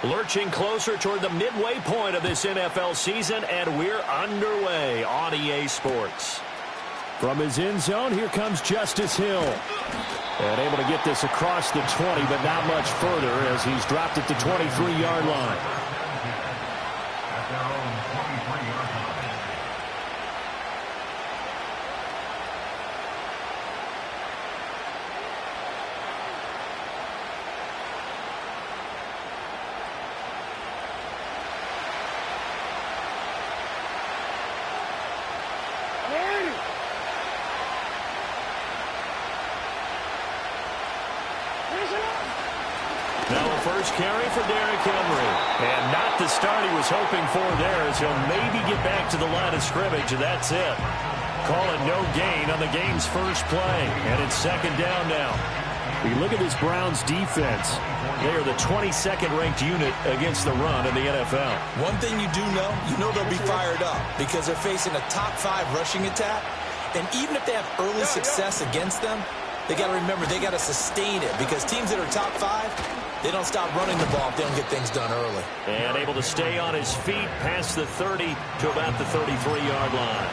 Lurching closer toward the midway point of this NFL season, and we're underway on EA Sports. From his end zone, here comes Justice Hill. And able to get this across the 20, but not much further as he's dropped at the 23-yard line. First carry for Derrick Henry. And not the start he was hoping for there, as he'll maybe get back to the line of scrimmage, and that's it. Call it no gain on the game's first play. And it's second down now. You look at this Browns defense. They are the 22nd ranked unit against the run in the NFL. One thing you do know, they'll be fired up because they're facing a top 5 rushing attack. And even if they have early success against them, they got to remember they got to sustain it, because teams that are top 5, they don't stop running the ball if they don't get things done early. And able to stay on his feet past the 30 to about the 33-yard line.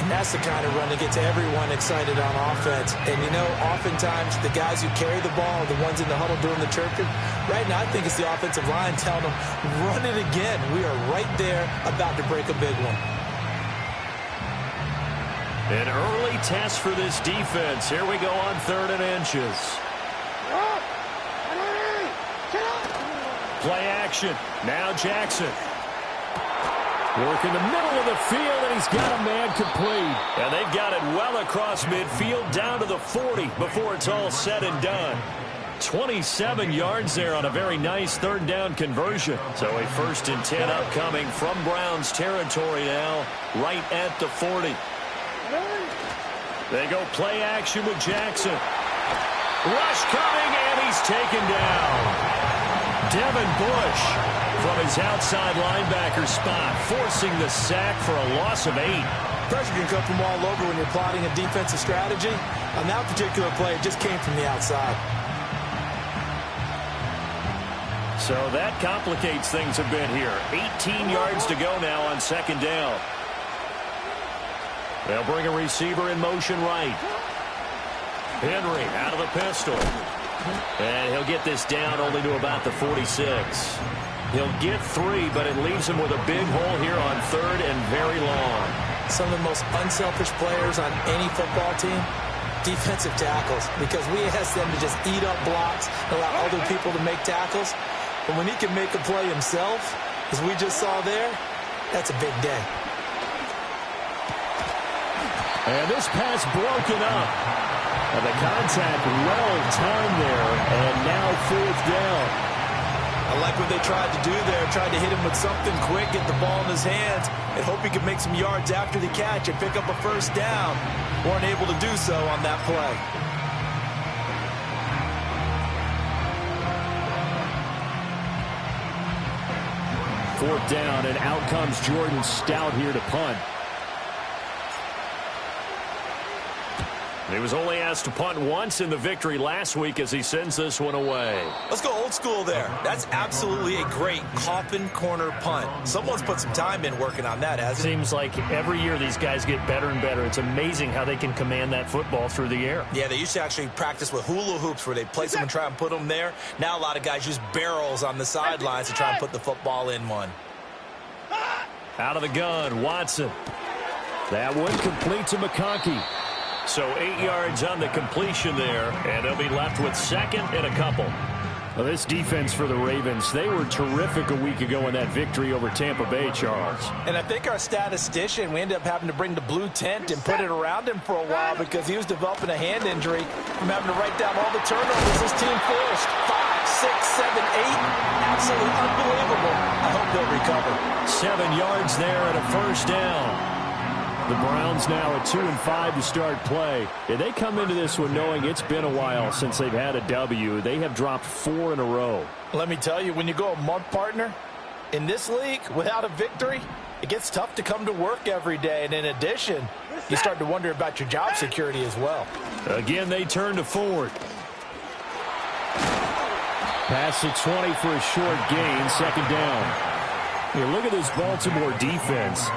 And that's the kind of run that gets everyone excited on offense. And, oftentimes the guys who carry the ball are the ones in the huddle doing the chirping. Right now, I think it's the offensive line telling them, run it again. We are right there about to break a big one. An early test for this defense. Here we go on 3rd and inches. Play action. Now Jackson. Work in the middle of the field, and he's got a man complete. And they've got it well across midfield down to the 40 before it's all said and done. 27 yards there on a very nice 3rd down conversion. So a 1st and 10 upcoming from Browns territory now, right at the 40. They go play action with Jackson. Rush coming, and he's taken down. Devin Bush from his outside linebacker spot, forcing the sack for a loss of 8. Pressure can come from all over when you're plotting a defensive strategy. On that particular play, it just came from the outside. So that complicates things a bit here. 18 yards to go now on 2nd down. They'll bring a receiver in motion right. Henry out of the pistol. And he'll get this down only to about the 46. He'll get 3, but it leaves him with a big hole here on 3rd and very long. Some of the most unselfish players on any football team, defensive tackles, because we ask them to just eat up blocks, allow other people to make tackles. But when he can make a play himself, as we just saw there, that's a big day. And this pass broken up. And the contact well timed there, and now 4th down. I like what they tried to do there, tried to hit him with something quick, get the ball in his hands, and hope he could make some yards after the catch and pick up a 1st down. Weren't able to do so on that play. Fourth down, and out comes Jordan Stout here to punt. He was only asked to punt once in the victory last week as he sends this one away. Let's go old school there. That's absolutely a great coffin corner punt. Someone's put some time in working on that, hasn't it? Seems like every year these guys get better and better. It's amazing how they can command that football through the air. Yeah, they used to actually practice with hula hoops where they place them and try and put them there. Now a lot of guys use barrels on the sidelines to try and put the football in one. Out of the gun, Watson. That one complete to McConkey. So 8 yards on the completion there, and they'll be left with 2nd and a couple. Well, this defense for the Ravens, they were terrific a week ago in that victory over Tampa Bay, Charles. And I think our statistician, we ended up having to bring the blue tent and put it around him for a while because he was developing a hand injury from having to write down all the turnovers this team forced. 5, 6, 7, 8. Absolutely unbelievable. I hope they'll recover. 7 yards there and a 1st down. The Browns now at 2-5 to start play. And they come into this one knowing it's been a while since they've had a W. They have dropped 4 in a row. Let me tell you, when you go a month, partner, in this league, without a victory, it gets tough to come to work every day. And in addition, you start to wonder about your job security as well. Again, they turn to Ford. Past the 20 for a short gain, second down. You look at this Baltimore defense.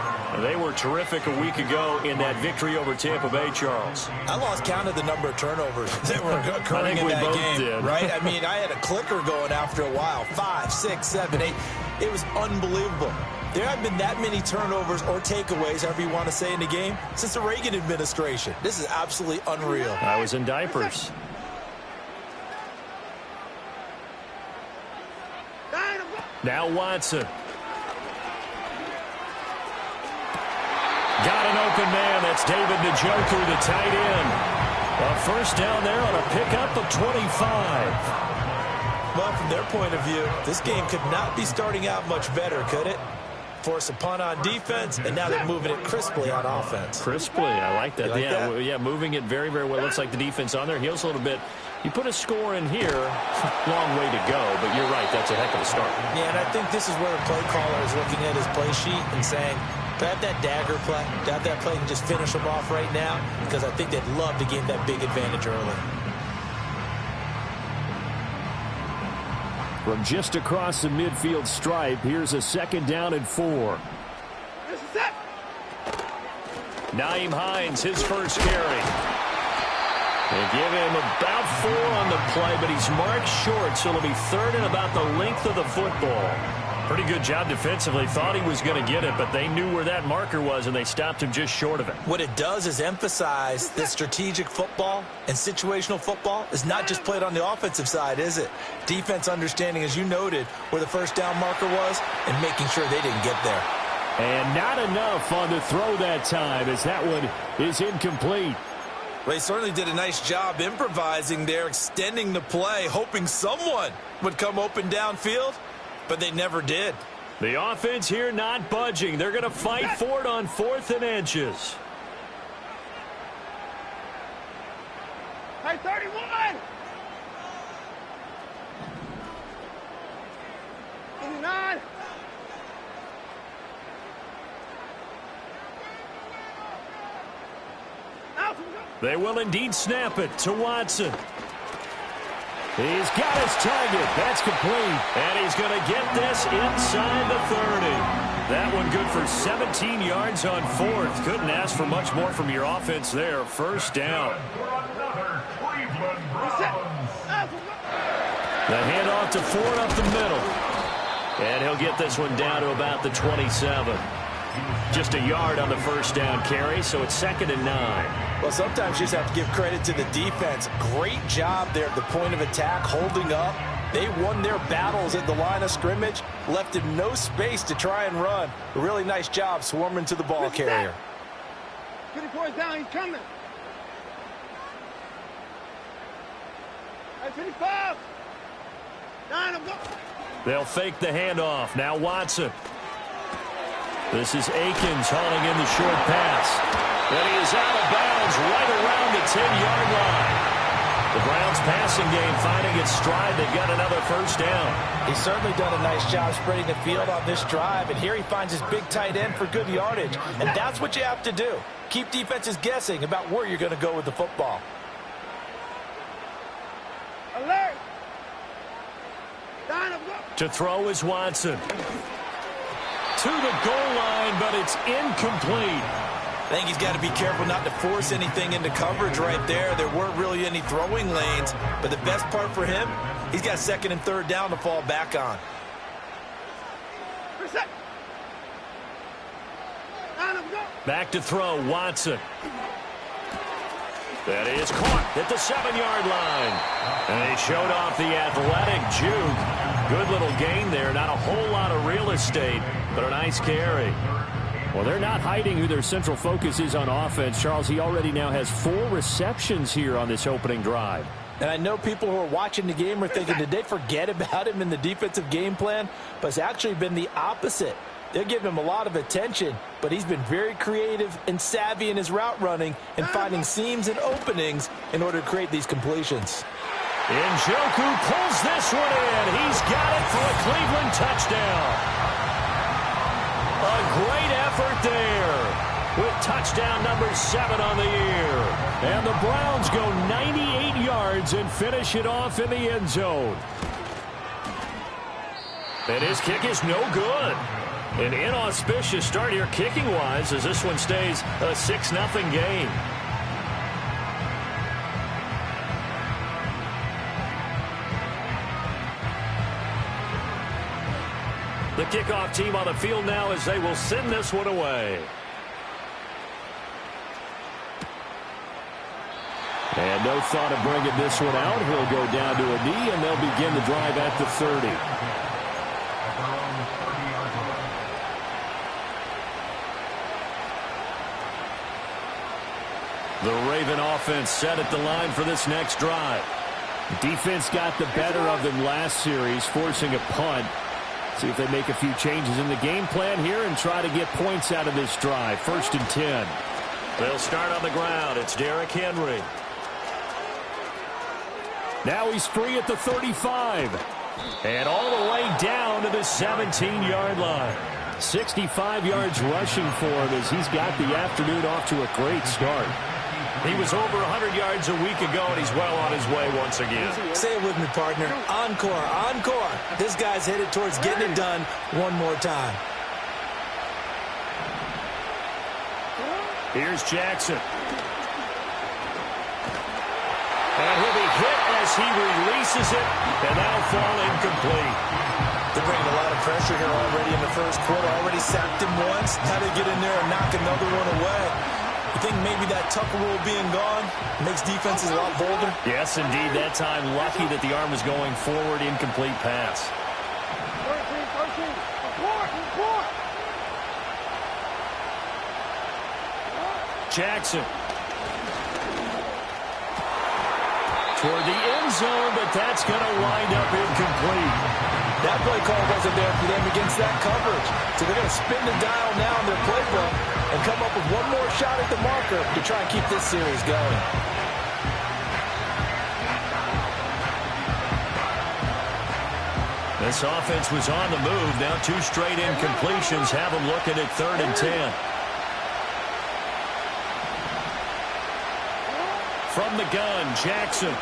They were terrific a week ago in that victory over Tampa Bay, Charles. I lost count of the number of turnovers that were occurring in that game, right? I mean, I had a clicker going after a while. 5, 6, 7, 8. It was unbelievable. There haven't been that many turnovers or takeaways, however you want to say, in the game since the Reagan administration. This is absolutely unreal. I was in diapers. Now Watson. Got an open man. That's David Njoku, the tight end. A first down there on a pickup of 25. Well, from their point of view, this game could not be starting out much better, could it? Force a punt on defense, and now they're moving it crisply on offense. Crisply, I like that. Like yeah, moving it very, very well. Looks like the defense on their heels a little bit. You put a score in here, long way to go, but you're right, that's a heck of a start. Yeah, and I think this is where the play caller is looking at his play sheet and saying, do I have that dagger play? Do I have that play and just finish them off right now? Because I think they'd love to gain that big advantage early. From just across the midfield stripe, here's a second down and 4. Naeem Hines, his first carry. They give him about 4 on the play, but he's marked short, so it'll be third and about the length of the football. Pretty good job defensively. Thought he was going to get it, but they knew where that marker was, and they stopped him just short of it. What it does is emphasize that strategic football and situational football is not just played on the offensive side, is it? Defense understanding, as you noted, where the first down marker was and making sure they didn't get there. And not enough on the throw that time, as that one is incomplete. Well, they certainly did a nice job improvising there, extending the play, hoping someone would come open downfield, but they never did. The offense here not budging. They're going to fight for it on 4th and inches. Hey, 31! 29! They will indeed snap it to Watson. He's got his target. That's complete. And he's going to get this inside the 30. That one good for 17 yards on 4th. Couldn't ask for much more from your offense there. First down. The handoff to Ford up the middle. And he'll get this one down to about the 27. Just a yard on the first down carry, so it's 2nd and 9. Well, sometimes you just have to give credit to the defense. Great job there at the point of attack, holding up. They won their battles at the line of scrimmage, left him no space to try and run. A really nice job swarming to the ball carrier. 54 is down, he's coming. Hey, 55! 9, I'm going. They'll fake the handoff. Now Watson. This is Akins hauling in the short pass. And he is out of bounds right around the 10-yard line. The Browns passing game finding its stride. They've got another first down. He's certainly done a nice job spreading the field on this drive. And here he finds his big tight end for good yardage. And that's what you have to do. Keep defenses guessing about where you're going to go with the football. Alert! 9, I'm going. To throw is Watson. To the goal line, but it's incomplete. I think he's got to be careful not to force anything into coverage right there. There weren't really any throwing lanes, but the best part for him, he's got 2nd and 3rd down to fall back on. Reset. 9, I'm going. Back to throw, Watson. That is caught at the 7-yard line. And they showed off the athletic juke. Good little gain there. Not a whole lot of real estate, but a nice carry. Well, they're not hiding who their central focus is on offense. Charles, he already now has 4 receptions here on this opening drive. And I know people who are watching the game are thinking, did they forget about him in the defensive game plan? But it's actually been the opposite. They're giving him a lot of attention, but he's been very creative and savvy in his route running and finding seams and openings in order to create these completions. Njoku pulls this one in. He's got it for a Cleveland touchdown. A great effort there with touchdown number 7 on the year. And the Browns go 98 yards and finish it off in the end zone. And his kick is no good. An inauspicious start here kicking-wise as this one stays a 6-0 game. The kickoff team on the field now as they will send this one away. And no thought of bringing this one out. He'll go down to a knee, and they'll begin the drive at the 30. The Raven offense set at the line for this next drive. Defense got the better of them last series, forcing a punt. See if they make a few changes in the game plan here and try to get points out of this drive. 1st and 10. They'll start on the ground. It's Derrick Henry. Now he's free at the 35. And all the way down to the 17-yard line. 65 yards rushing for him as he's got the afternoon off to a great start. He was over 100 yards a week ago, and he's well on his way once again. Say it with me, partner. Encore, encore. This guy's headed towards getting it done one more time. Here's Jackson. And he'll be hit as he releases it, and that'll fall incomplete. They're bringing a lot of pressure here already in the first quarter. Already sacked him once. How do they get in there and knock another one away? You think maybe that Tucker rule being gone makes defenses a lot bolder? Yes, indeed. That time, lucky that the arm was going forward. Incomplete pass. 13, report. Jackson. Toward the end zone, but that's going to wind up incomplete. That play call wasn't there for them against that coverage. So they're going to spin the dial now in their playbook and come up with one more shot at the marker to try and keep this series going. This offense was on the move. Now 2 straight incompletions have them looking at 3rd and 10. From the gun, Jackson.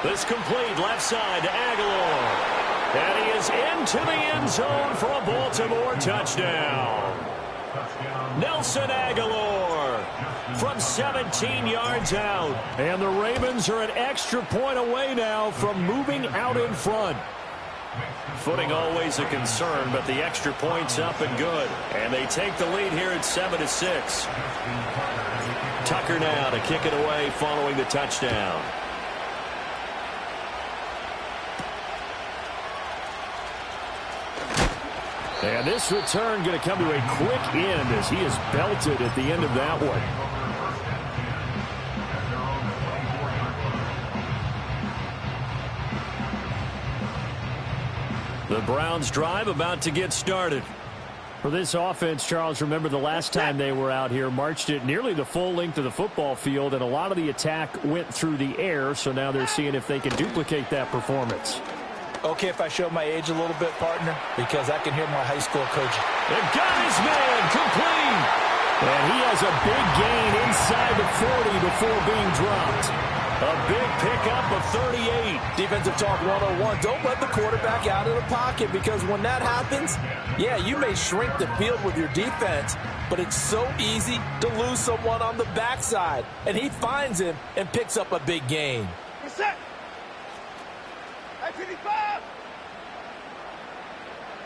This complete left side to Aguilar. And he is into the end zone for a Baltimore touchdown. Nelson Aguilar from 17 yards out. And the Ravens are an extra point away now from moving out in front. Footing always a concern, but the extra point's up and good. And they take the lead here at 7-6. Tucker now to kick it away following the touchdown. And this return going to come to a quick end as he is belted at the end of that one. The Browns drive about to get started. For this offense, Charles, remember the last time they were out here, marched it nearly the full length of the football field, and a lot of the attack went through the air, so now they're seeing if they can duplicate that performance. Okay, if I show my age a little bit, partner, because I can hear my high school coach. And got his man complete. And he has a big gain inside the 40 before being dropped. A big pickup of 38. Defensive talk 101. Don't let the quarterback out of the pocket, because when that happens, yeah, you may shrink the field with your defense, but it's so easy to lose someone on the backside. And he finds him and picks up a big gain. Set. 55.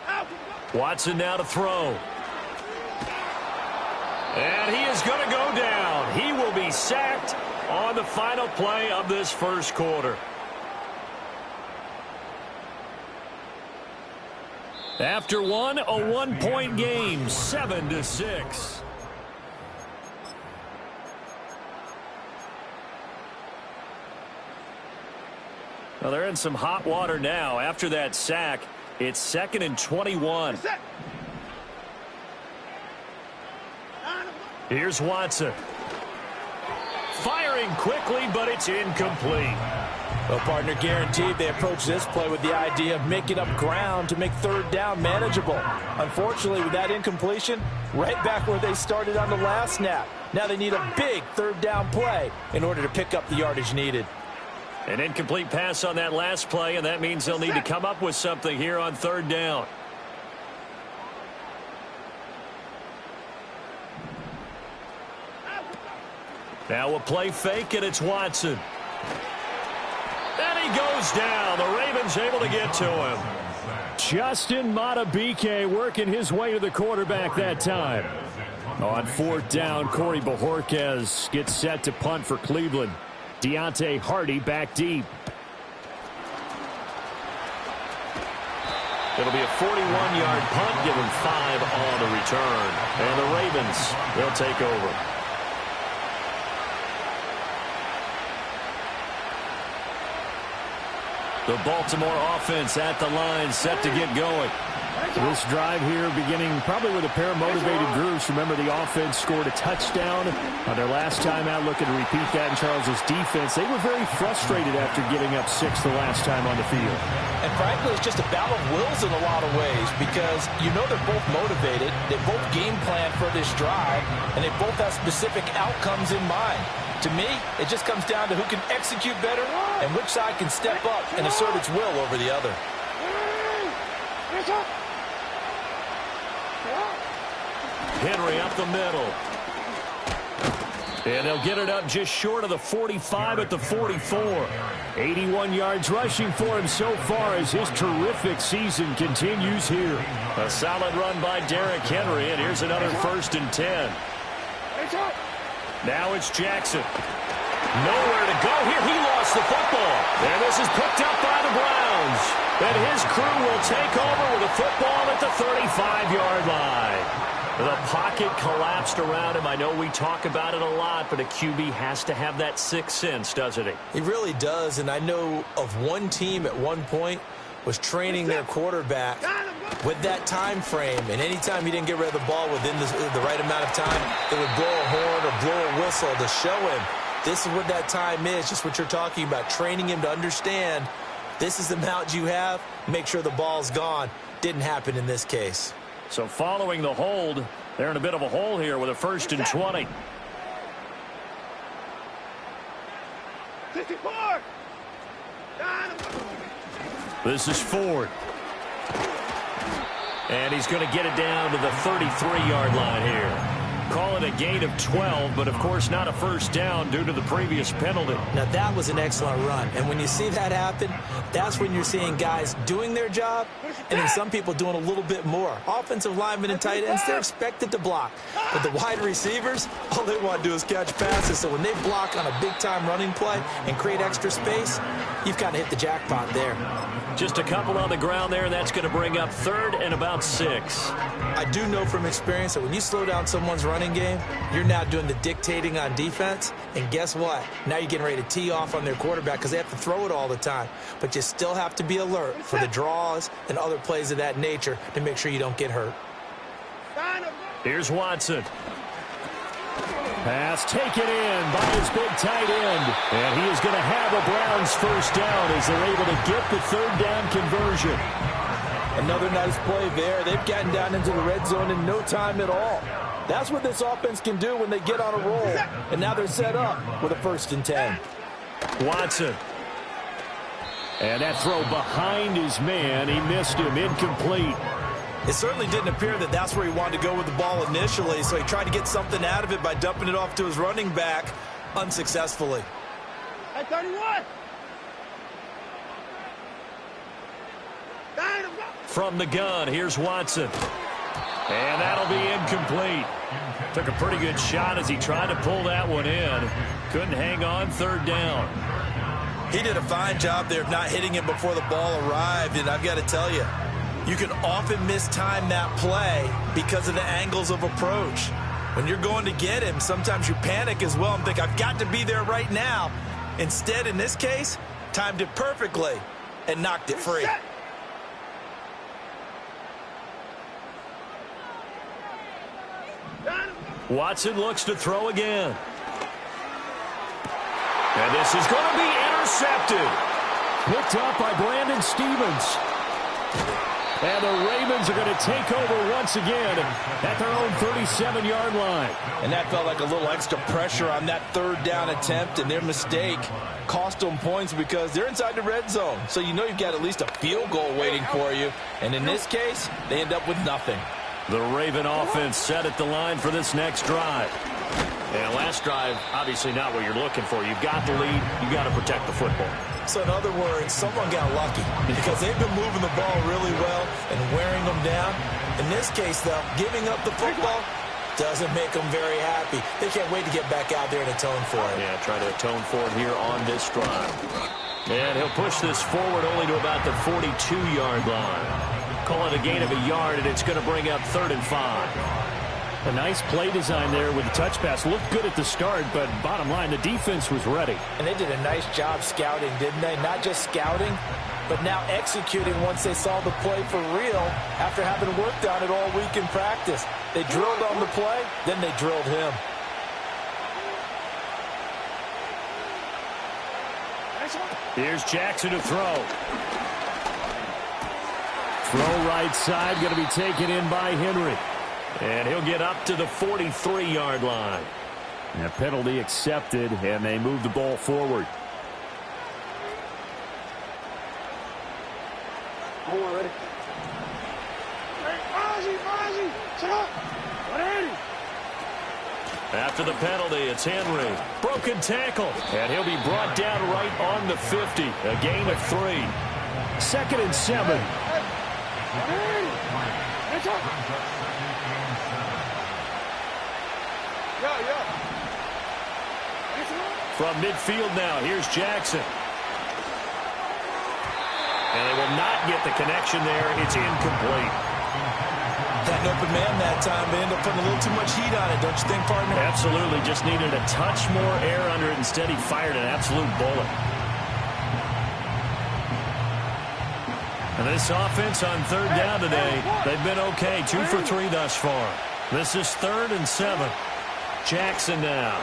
Out. Watson now to throw. And he is going to go down. He will be sacked on the final play of this first quarter. After one, a 1-point game, 7-6. Well, they're in some hot water now. After that sack, it's 2nd and 21. Here's Watson. Firing quickly, but it's incomplete. Well, partner, guaranteed they approach this play with the idea of making up ground to make 3rd down manageable. Unfortunately, with that incompletion, right back where they started on the last snap. Now they need a big 3rd down play in order to pick up the yardage needed. An incomplete pass on that last play, and that means they'll need to come up with something here on third down. Now a play fake, and it's Watson. And he goes down. The Ravens able to get to him. Justin Madubuike working his way to the quarterback that time. On fourth down, Corey Bojorquez gets set to punt for Cleveland. Deontay Hardy back deep. It'll be a 41-yard punt, give him 5 on the return. And the Ravens, they'll take over. The Baltimore offense at the line, set to get going. This drive here beginning probably with a pair of motivated groups. Remember, the offense scored a touchdown on their last time out, looking to repeat that in Charles's defense. They were very frustrated after giving up 6 the last time on the field. And frankly, it's just a battle of wills in a lot of ways because you know they're both motivated. They both game plan for this drive, and they both have specific outcomes in mind. To me, it just comes down to who can execute better and which side can step up and assert its will over the other. Henry up the middle. And they'll get it up just short of the 45 at the 44. 81 yards rushing for him so far as his terrific season continues here. A solid run by Derrick Henry, and here's another 1st and 10. Now it's Jackson. Nowhere to go here. He lost the football. And this is picked up by the Browns. And his crew will take over with the football at the 35-yard line. The pocket collapsed around him. I know we talk about it a lot, but a QB has to have that sixth sense, doesn't he? He really does, and I know of one team at one point was training their quarterback with that time frame, and anytime he didn't get rid of the ball within the right amount of time, they would blow a horn or blow a whistle to show him this is what that time is, just what you're talking about, training him to understand this is the amount you have, make sure the ball's gone. Didn't happen in this case. So following the hold, they're in a bit of a hole here with a 1st and 20. 64. This is Ford. And he's going to get it down to the 33-yard line here. Call it a gain of 12, but of course not a first down due to the previous penalty. Now that was an excellent run, and when you see that happen, that's when you're seeing guys doing their job and then some people doing a little bit more. Offensive linemen and tight ends, they're expected to block. But the wide receivers, all they want to do is catch passes. So when they block on a big-time running play and create extra space, you've kind of hit the jackpot there. Just a couple on the ground there. That's going to bring up 3rd and about 6. I do know from experience that when you slow down someone's running game, you're now doing the dictating on defense. And guess what? Now you're getting ready to tee off on their quarterback because they have to throw it all the time. But you still have to be alert for the draws and other plays of that nature to make sure you don't get hurt. Here's Watson. Pass taken in by his big tight end. And he is going to have a Browns first down as they're able to get the 3rd down conversion. Another nice play there. They've gotten down into the red zone in no time at all. That's what this offense can do when they get on a roll. And now they're set up with a 1st and 10. Watson. And that throw behind his man. He missed him. Incomplete. It certainly didn't appear that that's where he wanted to go with the ball initially, so he tried to get something out of it by dumping it off to his running back unsuccessfully. Hey, 31. From the gun, here's Watson. And that'll be incomplete. Took a pretty good shot as he tried to pull that one in. Couldn't hang on, 3rd down. He did a fine job there of not hitting him before the ball arrived, and I've got to tell you, you can often mistime that play because of the angles of approach. When you're going to get him, sometimes you panic as well and think, I've got to be there right now. Instead, in this case, timed it perfectly and knocked it free. Watson looks to throw again. And this is going to be intercepted. Picked up by Brandon Stevens. And the Ravens are going to take over once again at their own 37-yard line. And that felt like a little extra pressure on that third down attempt, and their mistake cost them points because they're inside the red zone. So you know you've got at least a field goal waiting for you. And in this case, they end up with nothing. The Raven offense set at the line for this next drive. And last drive, obviously not what you're looking for. You've got the lead. You've got to protect the football. So in other words, someone got lucky because they've been moving the ball really well and wearing them down. In this case, though, giving up the football doesn't make them very happy. They can't wait to get back out there and atone for it. Yeah, try to atone for it here on this drive. And he'll push this forward only to about the 42-yard line. Call it a gain of a yard, and it's going to bring up 3rd and 5. A nice play design there with the touch pass. Looked good at the start, but bottom line, the defense was ready. And they did a nice job scouting, didn't they? Not just scouting, but now executing once they saw the play for real after having worked on it all week in practice. They drilled on the play, then they drilled him. Here's Jackson to throw. Throw right side, going to be taken in by Henry. And he'll get up to the 43-yard line. And a penalty accepted, and they move the ball forward. Ready? After the penalty, it's Henry. Broken tackle. And he'll be brought down right on the 50. A gain of 3. 2nd and 7. From midfield now, here's Jackson. And they will not get the connection there. It's incomplete. Got an open man that time, but ended up putting a little too much heat on it, don't you think, partner? Absolutely. Just needed a touch more air under it. Instead, he fired an absolute bullet. And this offense on 3rd down today, they've been okay. 2 for 3 thus far. This is 3rd and 7. Jackson now.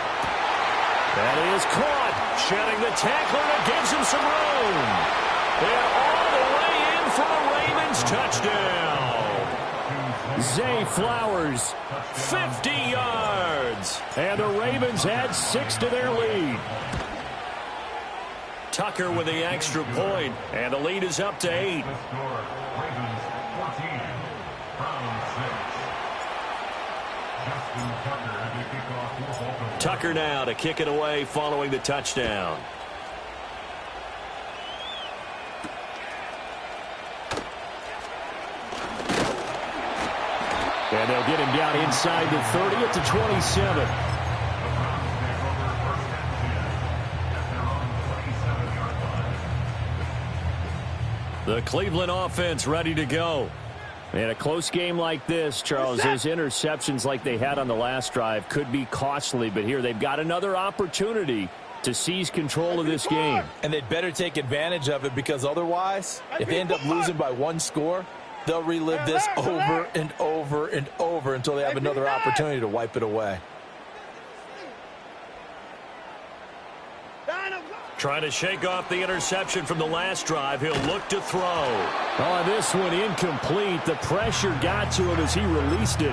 That is caught. Shedding the tackler, and it gives him some room. And all the way in for a Ravens touchdown. Zay Flowers, 50 yards. and the Ravens add 6 to their lead. Tucker with the extra point, and the lead is up to 8. Tucker now to kick it away following the touchdown. And they'll get him down inside the 30 at the 27. The Cleveland offense ready to go. In a close game like this, Charles, those interceptions like they had on the last drive could be costly, but here they've got another opportunity to seize control of this game. And they'd better take advantage of it, because otherwise, if they end up losing by 1 score, they'll relive this over and over and over until they have another opportunity to wipe it away. Trying to shake off the interception from the last drive. He'll look to throw. Oh, this one incomplete. The pressure got to him as he released it.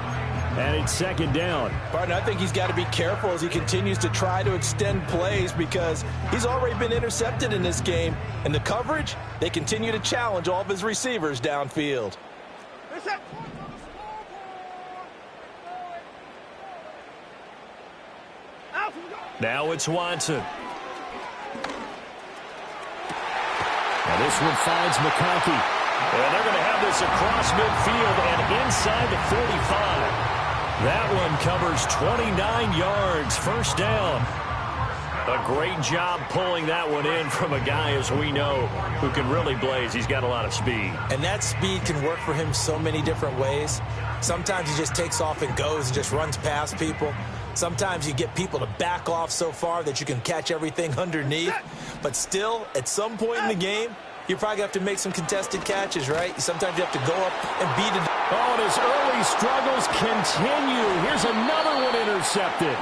And it's 2nd down. Partner, I think he's got to be careful as he continues to try to extend plays, because he's already been intercepted in this game. And the coverage, they continue to challenge all of his receivers downfield. Now it's Watson. Now this one finds McConkey. And they're going to have this across midfield and inside the 45. That one covers 29 yards. 1st down. A great job pulling that one in from a guy, as we know, who can really blaze. He's got a lot of speed. And that speed can work for him so many different ways. Sometimes he just takes off and goes and just runs past people. Sometimes you get people to back off so far that you can catch everything underneath. But still, at some point in the game, you probably have to make some contested catches, right? Sometimes you have to go up and beat it. Oh, and his early struggles continue. Here's another one intercepted.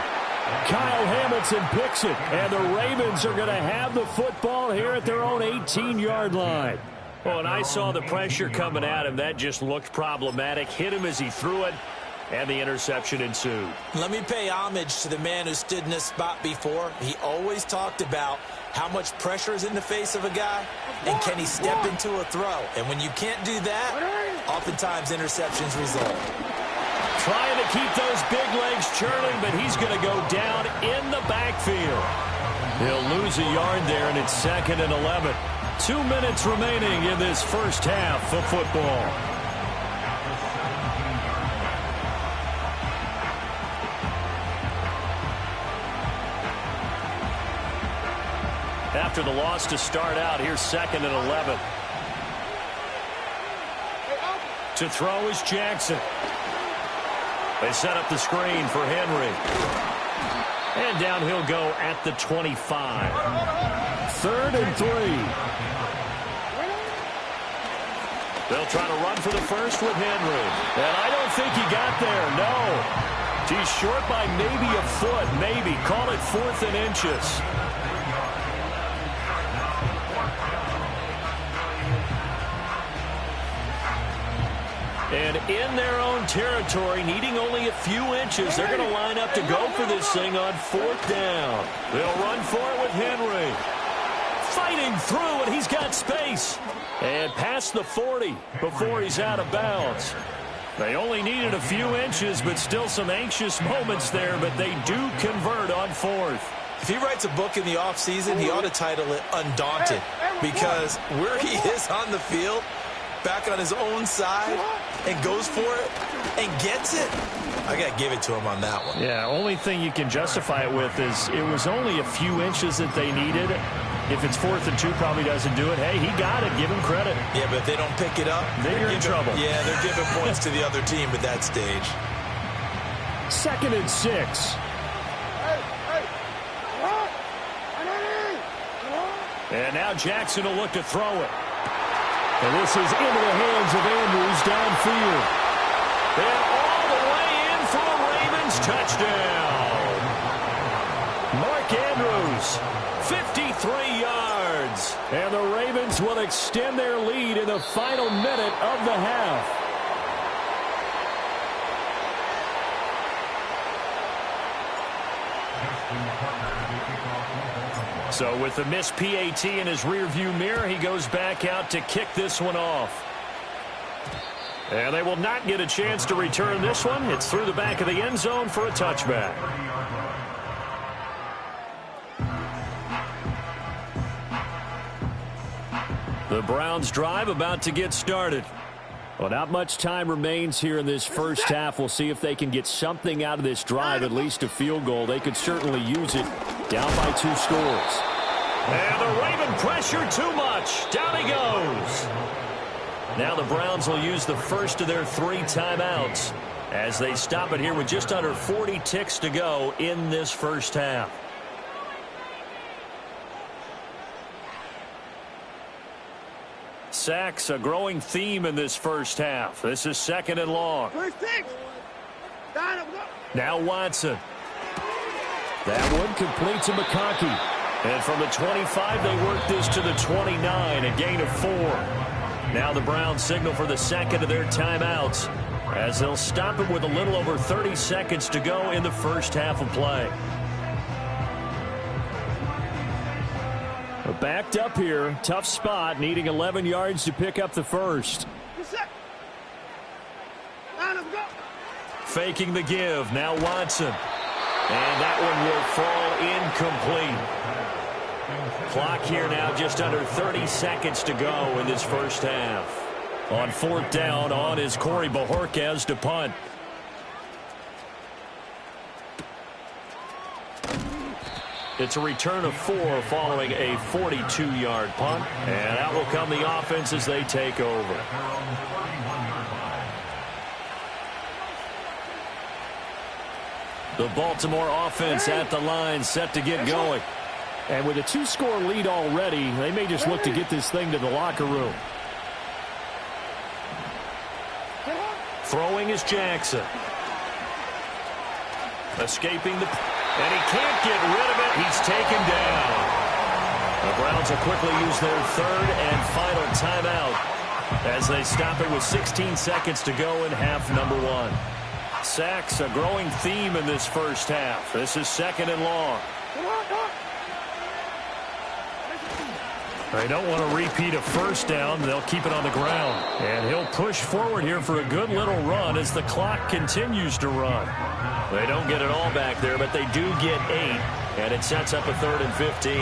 Kyle Hamilton picks it, and the Ravens are going to have the football here at their own 18-yard line. Well, and I saw the pressure coming at him. That just looked problematic. Hit him as he threw it, and the interception ensued. Let me pay homage to the man who stood in this spot before. He always talked about how much pressure is in the face of a guy, and can he step into a throw. And when you can't do that, oftentimes interceptions result. Trying to keep those big legs churning, but he's going to go down in the backfield. He'll lose a yard there, and it's 2nd and 11. 2 minutes remaining in this first half of football. After the loss to start out, here's 2nd and 11. To throw is Jackson. They set up the screen for Henry. And down he'll go at the 25. 3rd and 3. They'll try to run for the first with Henry. And I don't think he got there, no. He's short by maybe a foot, maybe. Call it 4th and inches. And in their own territory, needing only a few inches, they're going to line up to go for this thing on 4th down. They'll run for it with Henry. Fighting through, and he's got space. And past the 40 before he's out of bounds. They only needed a few inches, but still some anxious moments there, but they do convert on 4th. If he writes a book in the offseason, he ought to title it Undaunted, because where he is on the field, back on his own side, and goes for it and gets it, I got to give it to him on that one. Yeah, only thing you can justify it with is it was only a few inches that they needed. If it's 4th and 2, probably doesn't do it. Hey, he got it. Give him credit. Yeah, but if they don't pick it up, then you're in trouble. Yeah, they're giving points to the other team at that stage. 2nd and 6. And now Jackson will look to throw it. And this is into the hands of Andrews downfield. And all the way in for a Ravens touchdown. Mark Andrews, 53 yards. And the Ravens will extend their lead in the final minute of the half. So with the missed PAT in his rearview mirror, he goes back out to kick this one off. And they will not get a chance to return this one. It's through the back of the end zone for a touchback. The Browns drive about to get started. Well, not much time remains here in this first half. We'll see if they can get something out of this drive, at least a field goal. They could certainly use it. Down by 2 scores. And the Raven pressure too much. Down he goes. Now the Browns will use the first of their 3 timeouts as they stop it here with just under 40 ticks to go in this first half. Sacks, a growing theme in this first half. This is 2nd and long. Now Watson. That one complete to McConkey. And from the 25, they work this to the 29, a gain of 4. Now the Browns signal for the 2nd of their timeouts as they'll stop it with a little over 30 seconds to go in the first half of play. Backed up here, tough spot, needing 11 yards to pick up the first. Faking the give, now Watson. And that one will fall incomplete. Clock here now just under 30 seconds to go in this first half. On 4th down, on is Corey Bojorquez to punt. It's a return of 4 following a 42-yard punt. And out will come the offense as they take over. The Baltimore offense at the line, set to get going. And with a 2-score lead already, they may just look to get this thing to the locker room. Throwing is Jackson. Escaping the... And he can't get rid of it. He's taken down. A Browns will quickly use their third and final timeout as they stop it with 16 seconds to go in half number one. Sacks, a growing theme in this first half. This is second and long. They don't want to repeat a first down. They'll keep it on the ground. And he'll push forward here for a good little run as the clock continues to run. They don't get it all back there, but they do get 8, and it sets up a 3rd and 15.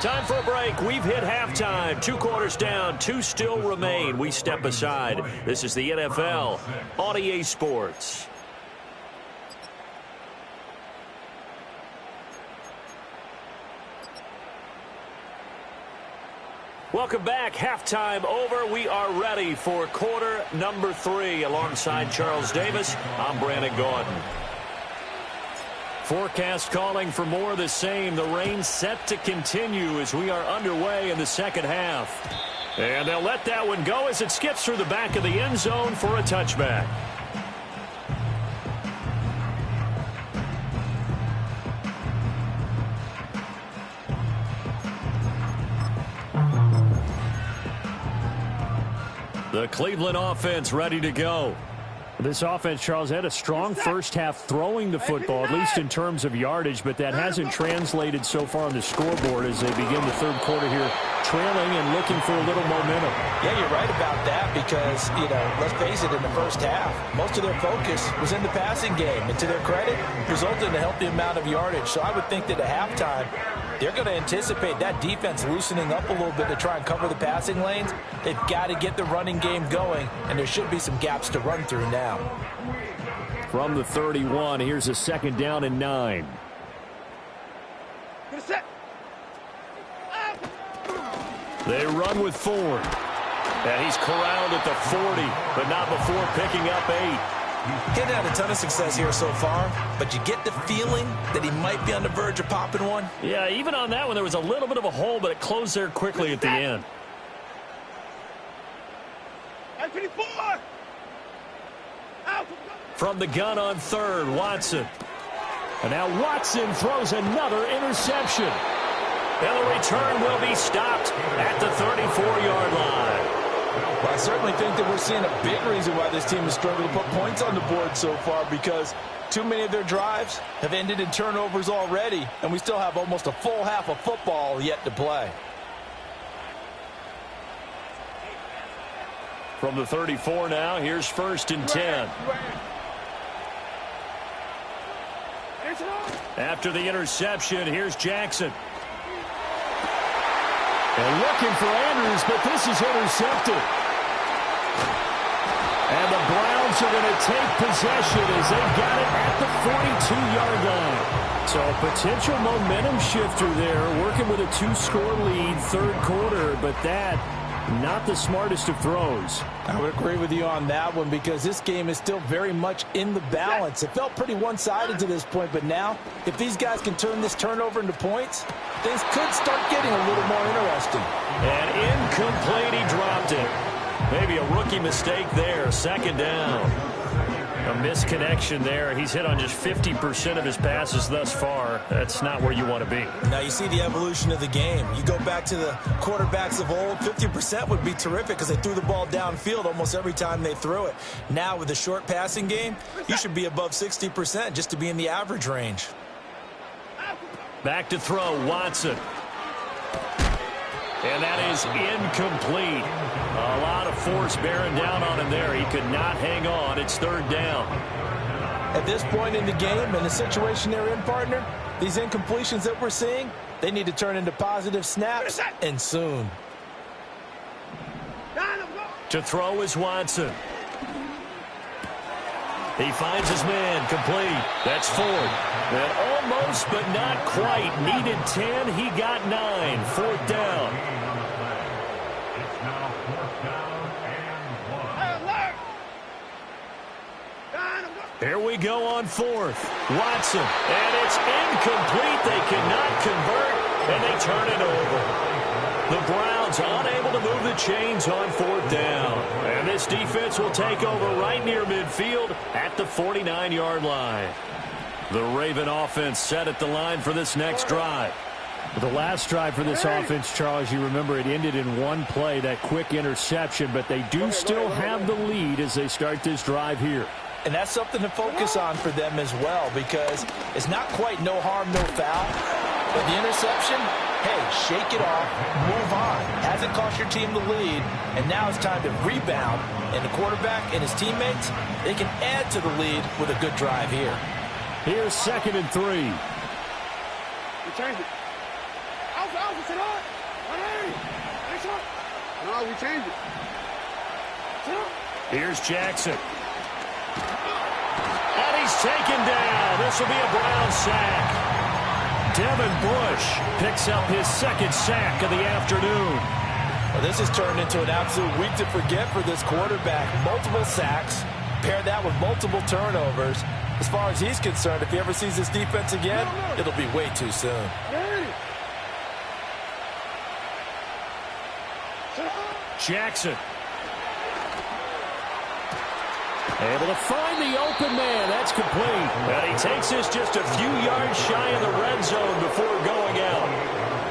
Time for a break. We've hit halftime. 2 quarters down, 2 still remain. We step aside. This is the NFL on EA Sports. Welcome back. Halftime over. We are ready for quarter number 3. Alongside Charles Davis, I'm Brandon Gordon. Forecast calling for more of the same. The rain set to continue as we are underway in the second half. And they'll let that one go as it skips through the back of the end zone for a touchback. The Cleveland offense ready to go. This offense, Charles, had a strong first half throwing the football, at least in terms of yardage, but that hasn't translated so far on the scoreboard as they begin the third quarter here, trailing and looking for a little momentum. Yeah, you're right about that because, let's face it, in the first half, most of their focus was in the passing game. And to their credit, resulted in a healthy amount of yardage. So I would think that at halftime, they're going to anticipate that defense loosening up a little bit to try and cover the passing lanes. They've got to get the running game going, and there should be some gaps to run through now. From the 31, here's a 2nd down and 9. They run with Ford. And he's corralled at the 40, but not before picking up 8. He's had a ton of success here so far, but you get the feeling that he might be on the verge of popping one. Yeah, even on that one, there was a little bit of a hole, but it closed there quickly at the end. From the gun on 3rd, Watson. And now Watson throws another interception. And the return will be stopped at the 34-yard line. Well, I certainly think that we're seeing a big reason why this team has struggled to put points on the board so far, because too many of their drives have ended in turnovers already, and we still have almost a full half of football yet to play. From the 34 now, here's 1st and 10. After the interception, here's Jackson. And looking for Andrews, but this is intercepted. And the Browns are going to take possession as they've got it at the 42-yard line. So a potential momentum shifter there, working with a 2-score lead, third quarter, but that not the smartest of throws. I would agree with you on that one because this game is still very much in the balance. It felt pretty one-sided to this point, but now if these guys can turn this turnover into points, things could start getting a little more interesting. And incomplete, he dropped it. Maybe a rookie mistake there, 2nd down. A misconnection there. He's hit on just 50% of his passes thus far. That's not where you want to be. Now you see the evolution of the game. You go back to the quarterbacks of old, 50% would be terrific because they threw the ball downfield almost every time they threw it. Now with the short passing game, you should be above 60% just to be in the average range. Back to throw, Watson. And that is incomplete. A lot of force bearing down on him there. He could not hang on. It's 3rd down. At this point in the game and the situation they're in, partner, these incompletions that we're seeing, they need to turn into positive snaps, and soon. To throw is Watson. He finds his man, complete. That's Ford. And almost, but not quite. Needed 10, he got 9. 4th down. Here we go on 4th. Watson. And it's incomplete. They cannot convert, and they turn it over. The Browns unable to move the chains on 4th down. And this defense will take over right near midfield at the 49-yard line. The Raven offense set at the line for this next drive. The last drive for this offense, Charles, you remember it ended in one play, that quick interception, but they do still have the lead as they start this drive here. And that's something to focus on for them as well, because it's not quite no harm, no foul. But the interception, hey, shake it off, move on. Hasn't cost your team the lead, and now it's time to rebound. And the quarterback and his teammates, they can add to the lead with a good drive here. Here's 2nd and 3. We changed it. Alpha, sit on. No, we changed it. Here's Jackson. And he's taken down. This will be a Brown sack. Devin Bush picks up his 2nd sack of the afternoon. Well, this has turned into an absolute week to forget for this quarterback. Multiple sacks, pair that with multiple turnovers. As far as he's concerned, if he ever sees this defense again, it'll be way too soon. Jackson. Able to find the open man. That's complete. And he takes this just a few yards shy of the red zone before going out.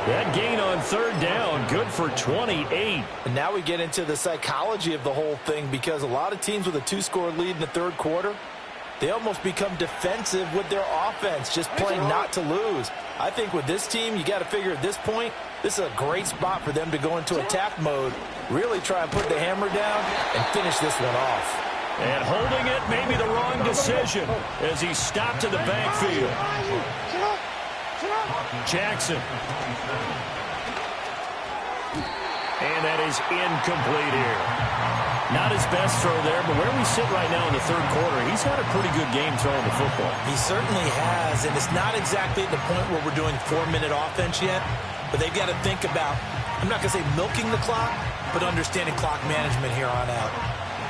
That gain on 3rd down, good for 28. And now we get into the psychology of the whole thing, because a lot of teams with a 2-score lead in the 3rd quarter, they almost become defensive with their offense, just playing not to lose. I think with this team, you got to figure at this point, this is a great spot for them to go into attack mode, really try and put the hammer down and finish this one off. And holding it may be the wrong decision as he stopped in the backfield. Jackson. And that is incomplete here. Not his best throw there, but where we sit right now in the 3rd quarter, he's had a pretty good game throwing the football. He certainly has, and it's not exactly at the point where we're doing 4-minute offense yet, but they've got to think about, I'm not going to say milking the clock, but understanding clock management here on out.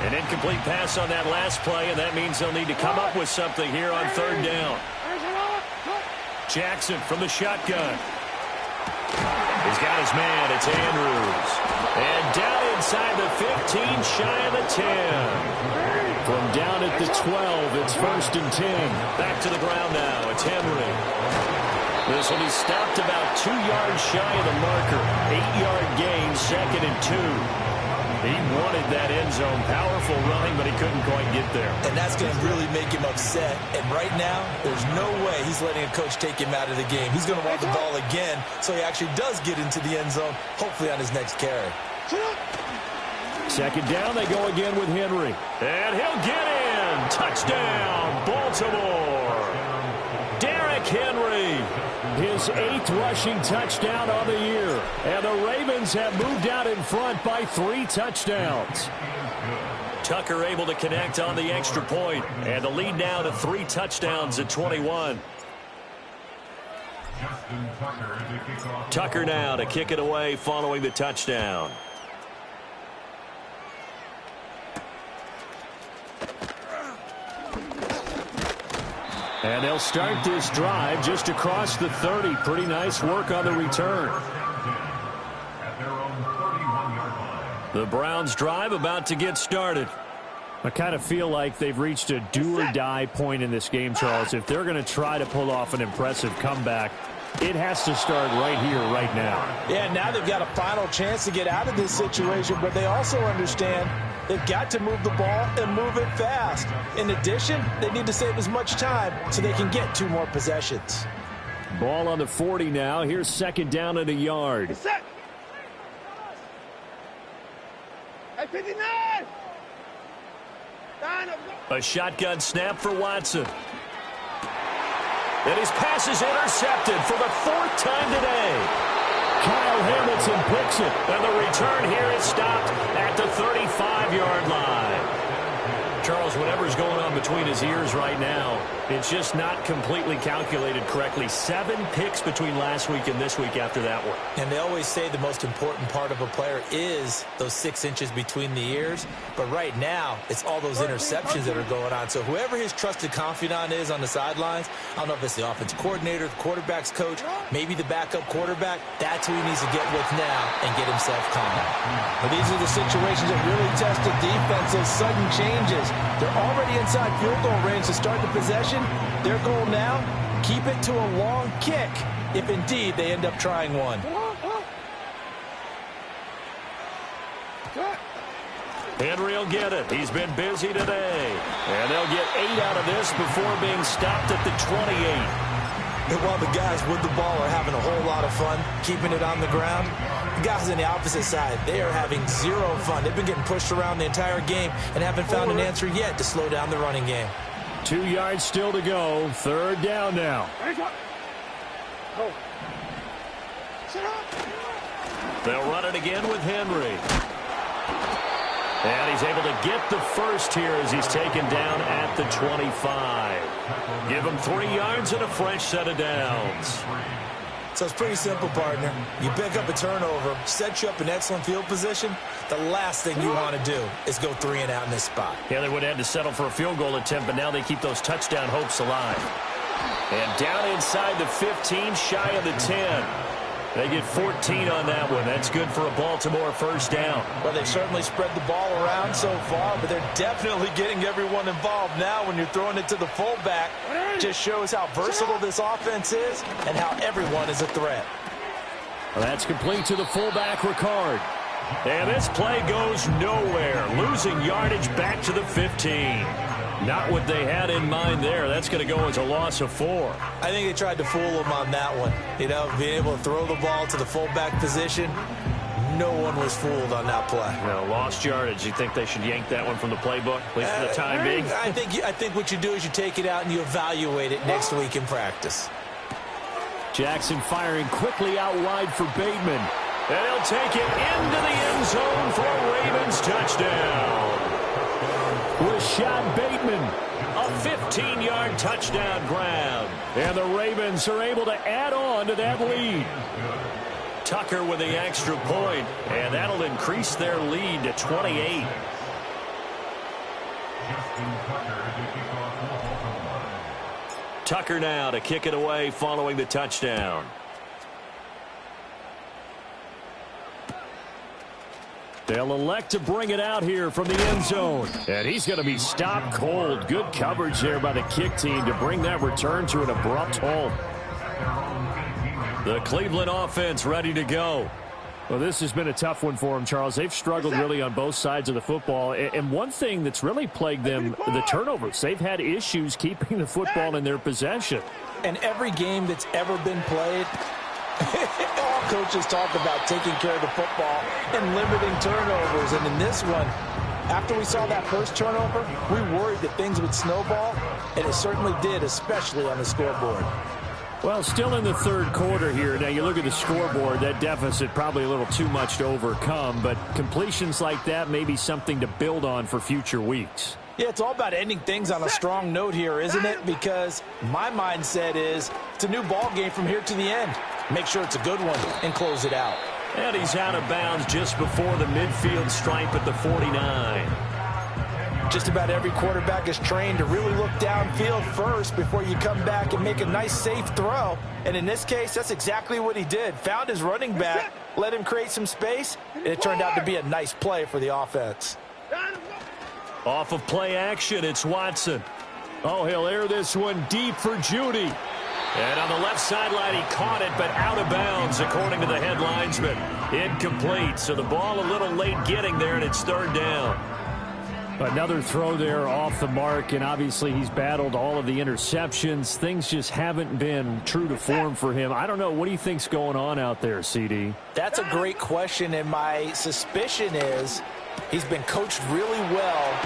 An incomplete pass on that last play, and that means they'll need to come up with something here on 3rd down. Jackson from the shotgun. He's got his man. It's Andrews. And down inside the 15, shy of the 10. From down at the 12, it's 1st and 10. Back to the ground now. It's Henry. This will be stopped about 2 yards shy of the marker. 8-yard gain, 2nd and 2. He wanted that end zone. Powerful running, but he couldn't quite get there. And that's going to really make him upset. And right now, there's no way he's letting a coach take him out of the game. He's going to want the ball again, so he actually does get into the end zone, hopefully on his next carry. 2nd down, they go again with Henry. And he'll get in. Touchdown, Baltimore. Derrick Henry. His 8th rushing touchdown on the year. And the Ravens have moved out in front by 3 touchdowns. Tucker able to connect on the extra point. And the lead now to 3 touchdowns at 21. Tucker now to kick it away following the touchdown. And they'll start this drive just across the 30. Pretty nice work on the return. The Browns drive about to get started. I kind of feel like they've reached a do-or-die point in this game, Charles. If they're going to try to pull off an impressive comeback, it has to start right here, right now. Yeah, now they've got a final chance to get out of this situation, but they also understand they've got to move the ball and move it fast. In addition, they need to save as much time so they can get 2 more possessions. Ball on the 40 now. Here's 2nd down and a yard. Set. Hey, 59. A shotgun snap for Watson. And his pass is intercepted for the 4th time today. Kyle Hamilton picks it. And the return here is stopped at the 35-yard line. Charles, whatever's going on between his ears right now, it's just not completely calculated correctly. 7 picks between last week and this week after that one. And they always say the most important part of a player is those 6 inches between the ears. But right now, it's all those interceptions that are going on. So whoever his trusted confidant is on the sidelines, I don't know if it's the offense coordinator, the quarterback's coach, maybe the backup quarterback, that's who he needs to get with now and get himself calm. But these are the situations that really test the defense, those sudden changes. They're already inside field goal range to start the possession. Their goal now, keep it to a long kick if indeed they end up trying one. Henry will get it. He's been busy today. And they'll get 8 out of this before being stopped at the 28. And while the guys with the ball are having a whole lot of fun keeping it on the ground, the guys on the opposite side, they are having zero fun. They've been getting pushed around the entire game and haven't found an answer yet to slow down the running game. 2 yards still to go. 3rd down now. They'll run it again with Henry. And he's able to get the first here as he's taken down at the 25. Give him 3 yards and a fresh set of downs. So it's pretty simple, partner. You pick up a turnover, set you up in excellent field position. The last thing you want to do is go 3 and out in this spot. Yeah, they would have had to settle for a field goal attempt, but now they keep those touchdown hopes alive. And down inside the 15, shy of the 10. They get 14 on that one. That's good for a Baltimore first down. Well, they certainly spread the ball around so far, but they're definitely getting everyone involved now when you're throwing it to the fullback. Just shows how versatile this offense is and how everyone is a threat. Well, that's complete to the fullback, Ricard. And this play goes nowhere. Losing yardage back to the 15. Not what they had in mind there. That's going to go as a loss of 4. I think they tried to fool him on that one. You know, being able to throw the ball to the fullback position. No one was fooled on that play. No, lost yardage. You think they should yank that one from the playbook, at least for the time being? I think what you do is you take it out and you evaluate it next week in practice. Jackson firing quickly out wide for Bateman. And he'll take it into the end zone for a Ravens touchdown. Rashad Bateman. A 15-yard touchdown grab. And the Ravens are able to add on to that lead. Tucker with the extra point, and that'll increase their lead to 28. Tucker now to kick it away following the touchdown. They'll elect to bring it out here from the end zone. And he's going to be stopped cold. Good coverage there by the kick team to bring that return to an abrupt halt. The Cleveland offense ready to go. Well, this has been a tough one for them, Charles. They've struggled really on both sides of the football. And one thing that's really plagued them, the turnovers. They've had issues keeping the football in their possession. And every game that's ever been played, all coaches talk about taking care of the football and limiting turnovers. And in this one, after we saw that first turnover, we worried that things would snowball, and it certainly did, especially on the scoreboard. Well, still in the 3rd quarter here. Now, you look at the scoreboard, that deficit probably a little too much to overcome, but completions like that may be something to build on for future weeks. Yeah, it's all about ending things on a strong note here, isn't it? Because my mindset is it's a new ball game from here to the end. Make sure it's a good one and close it out. And he's out of bounds just before the midfield stripe at the 49. Just about every quarterback is trained to really look downfield first before you come back and make a nice, safe throw. And in this case, that's exactly what he did. Found his running back, let him create some space, and it turned out to be a nice play for the offense. Off of play action, it's Watson. Oh, he'll air this one deep for Judy. And on the left sideline, he caught it, but out of bounds, according to the head linesman. Incomplete, so the ball a little late getting there, and it's 3rd down. Another throw there off the mark, and obviously he's battled all of the interceptions. Things just haven't been true to form for him. I don't know. What do you think's going on out there, CD? That's a great question, and my suspicion is he's been coached really well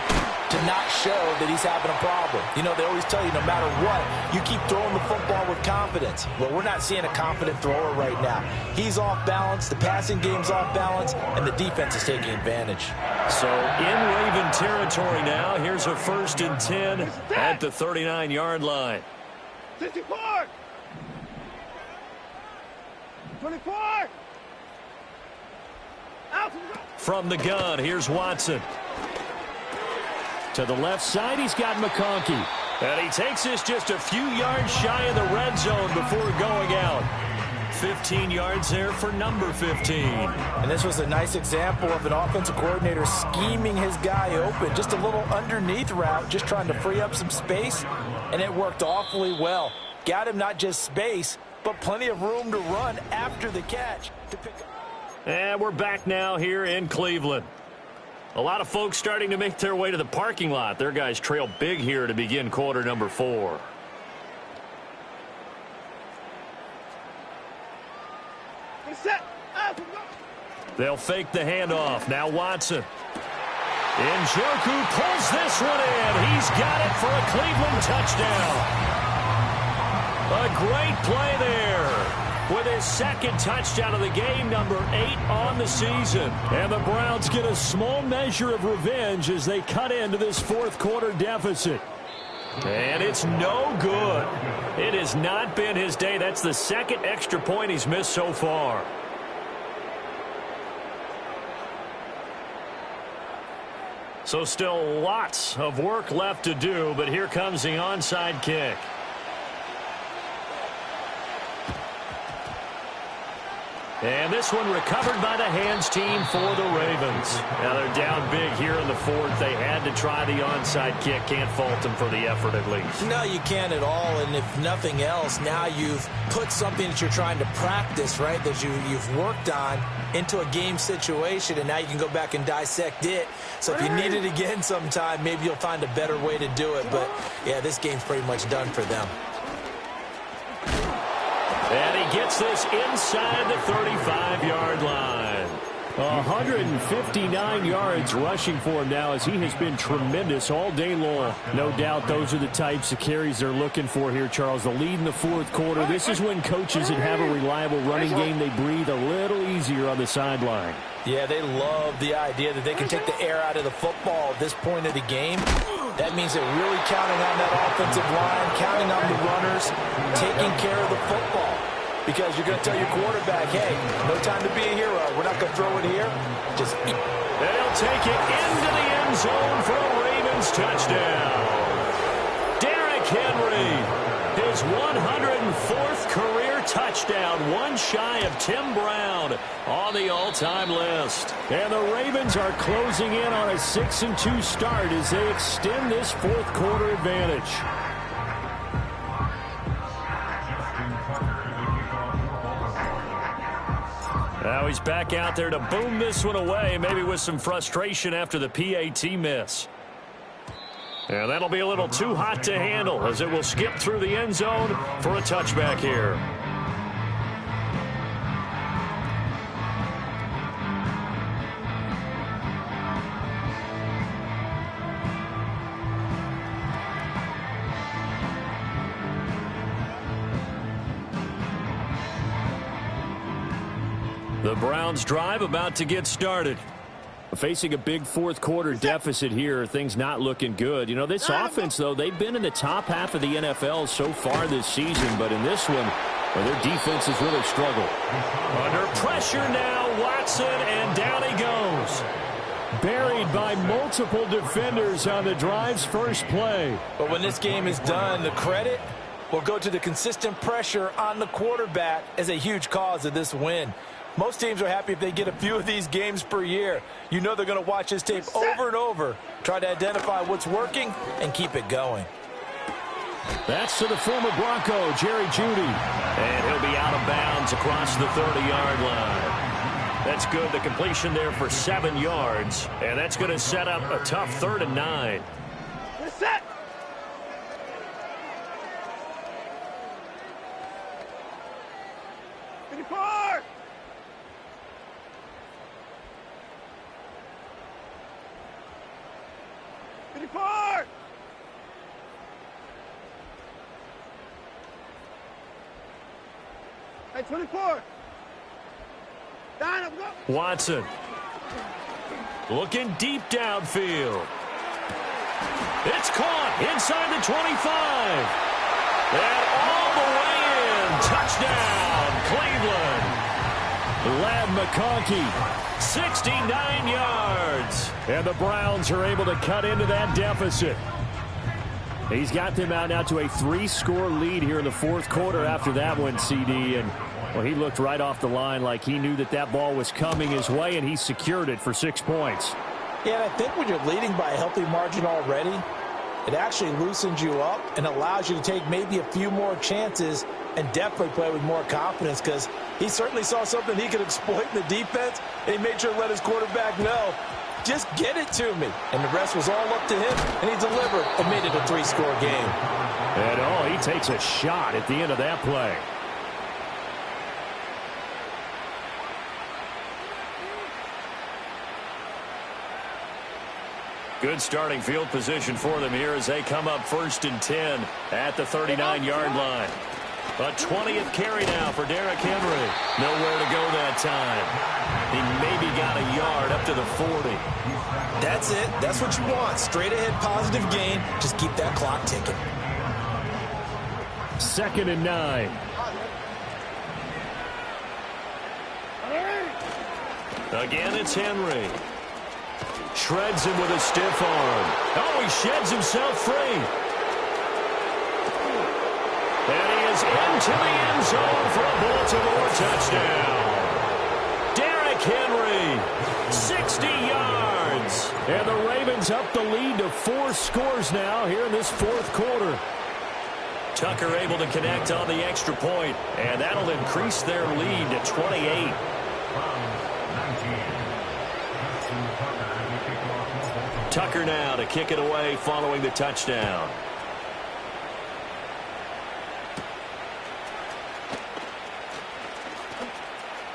to not show that he's having a problem. You know, they always tell you no matter what, you keep throwing the football with confidence. Well, we're not seeing a confident thrower right now. He's off balance, the passing game's off balance, and the defense is taking advantage. So in Raven territory now, here's a 1st and 10 at the 39-yard line. 64! 24! Out! From the gun, here's Watson. To the left side, he's got McConkey. And he takes this just a few yards shy of the red zone before going out. 15 yards there for number 15. And this was a nice example of an offensive coordinator scheming his guy open. Just a little underneath route, just trying to free up some space, and it worked awfully well. got him not just space, but plenty of room to run after the catch to pick up. And we're back now here in Cleveland. A lot of folks starting to make their way to the parking lot. Their guys trail big here to begin quarter number 4. Set. They'll fake the handoff. Now Watson. Njoku pulls this one in. He's got it for a Cleveland touchdown. A great play there with his second touchdown of the game, number 8 on the season. And the Browns get a small measure of revenge as they cut into this fourth quarter deficit. And it's no good. It has not been his day. That's the second extra point he's missed so far. So still lots of work left to do, but here comes the onside kick. And this one recovered by the hands team for the Ravens. Now they're down big here in the fourth. They had to try the onside kick. Can't fault them for the effort at least. No, you can't at all. And if nothing else, now you've put something that you're trying to practice, right, that you've worked on into a game situation, and now you can go back and dissect it. So if you need it again sometime, maybe you'll find a better way to do it. But, yeah, this game's pretty much done for them. And he gets this inside the 35-yard line. 159 yards rushing for him now as he has been tremendous all day long. No doubt those are the types of carries they're looking for here, Charles. The lead in the fourth quarter. This is when coaches that have a reliable running game, they breathe a little easier on the sideline. Yeah, they love the idea that they can take the air out of the football at this point of the game. That means they're really counting on that offensive line, counting on the runners, taking care of the football. Because you're going to tell your quarterback, hey, no time to be a hero. We're not going to throw it here. Just eat. They'll take it into the end zone for a Ravens touchdown. Derrick Henry, his 104th career touchdown, one shy of Tim Brown on the all-time list. And the Ravens are closing in on a 6-2 start as they extend this fourth quarter advantage. Now he's back out there to boom this one away, maybe with some frustration after the PAT miss. And that'll be a little too hot to handle as it will skip through the end zone for a touchback here. The Browns drive about to get started. Facing a big fourth quarter deficit here, things not looking good. You know, this offense, though, they've been in the top half of the NFL so far this season, but in this one, well, their defense has really struggled. Under pressure now, Watson, and down he goes. Buried by multiple defenders on the drive's first play. But when this game is done, the credit will go to the consistent pressure on the quarterback as a huge cause of this win. Most teams are happy if they get a few of these games per year. You know they're going to watch this tape over and over, try to identify what's working, and keep it going. That's to the former Bronco, Jerry Jeudy. And he'll be out of bounds across the 30-yard line. That's good. The completion there for 7 yards. And that's going to set up a tough 3rd and 9. Set. Hey, 24. Down, up, go. Watson. Looking deep downfield. It's caught inside the 25. And all the way in. Touchdown, Cleveland. Lad McConkey, 69 yards. And the Browns are able to cut into that deficit. He's got them out now to a 3-score lead here in the fourth quarter after that one, CD. And, well, he looked right off the line like he knew that that ball was coming his way, and he secured it for 6 points. Yeah, and I think when you're leading by a healthy margin already, It actually loosens you up and allows you to take maybe a few more chances and definitely play with more confidence, because he certainly saw something he could exploit in the defense, and he made sure to let his quarterback know, just get it to me. And the rest was all up to him, and he delivered and made it a 3-score game. And he takes a shot at the end of that play. Good starting field position for them here as they come up 1st and 10 at the 39-yard line. A 20th carry now for Derrick Henry. Nowhere to go that time. He maybe got a yard up to the 40. That's it. That's what you want. Straight ahead positive gain. Just keep that clock ticking. 2nd and 9. Again, it's Henry. Shreds him with a stiff arm. Oh, he sheds himself free. And he is into the end zone for a Baltimore touchdown. Derrick Henry, 60 yards. And the Ravens up the lead to 4 scores now here in this 4th quarter. Tucker able to connect on the extra point, and that'll increase their lead to 28. Tucker now to kick it away following the touchdown.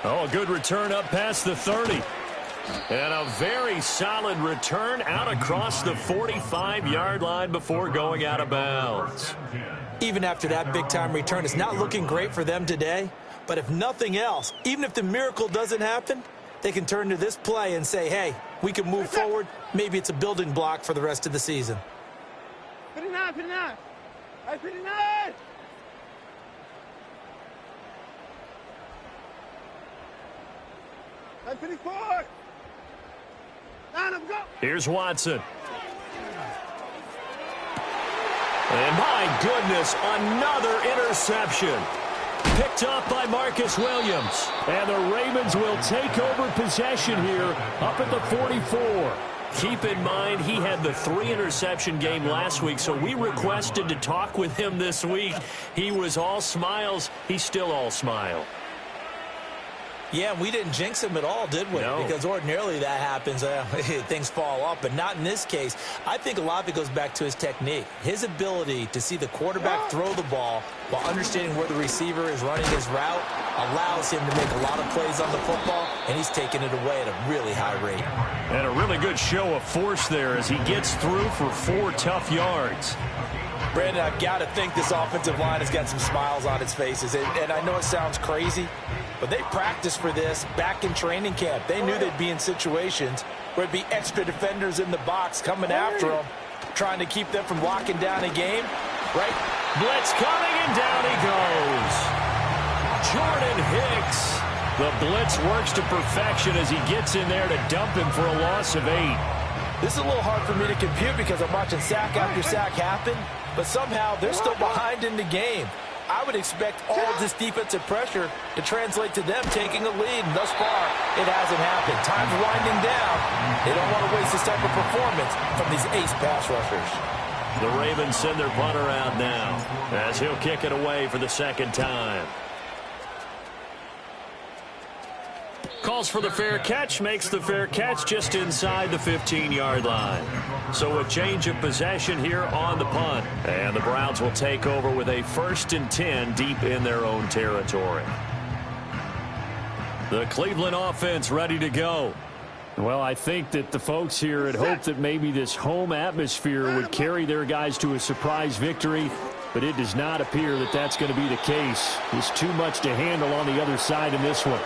Oh, a good return up past the 30. And a very solid return out across the 45-yard line before going out of bounds. Even after that big-time return, it's not looking great for them today. But if nothing else, even if the miracle doesn't happen, they can turn to this play and say, hey, we can move forward. Maybe it's a building block for the rest of the season. 59, 59. 59. 54. Here's Watson. And my goodness, another interception. Picked up by Marcus Williams. And the Ravens will take over possession here up at the 44. Keep in mind, he had the 3-interception game last week, so we requested to talk with him this week. He was all smiles. He's still all smile. Yeah, we didn't jinx him at all, did we? No. Because ordinarily that happens. Things fall off, but not in this case. I think a lot of it goes back to his technique. His ability to see the quarterback throw the ball while understanding where the receiver is running his route allows him to make a lot of plays on the football, and he's taking it away at a really high rate. And a really good show of force there as he gets through for 4 tough yards. Brandon, I've got to think this offensive line has got some smiles on its faces. And I know it sounds crazy, but they practiced for this back in training camp. They knew they'd be in situations where it'd be extra defenders in the box coming after them, trying to keep them from locking down a game. Right? Blitz coming, and down he goes. Jordan Hicks. The blitz works to perfection as he gets in there to dump him for a loss of 8. This is a little hard for me to compute because I'm watching sack after sack happen, but somehow they're still behind in the game. I would expect all of this defensive pressure to translate to them taking a lead, and thus far, it hasn't happened. Time's winding down. They don't want to waste this type of performance from these ace pass rushers. The Ravens send their punter out now as he'll kick it away for the 2nd time. Calls for the fair catch, makes the fair catch just inside the 15-yard line. So a change of possession here on the punt. And the Browns will take over with a 1st and 10 deep in their own territory. The Cleveland offense ready to go. Well, I think that the folks here had hoped that maybe this home atmosphere would carry their guys to a surprise victory, but it does not appear that that's going to be the case. There's too much to handle on the other side in this one.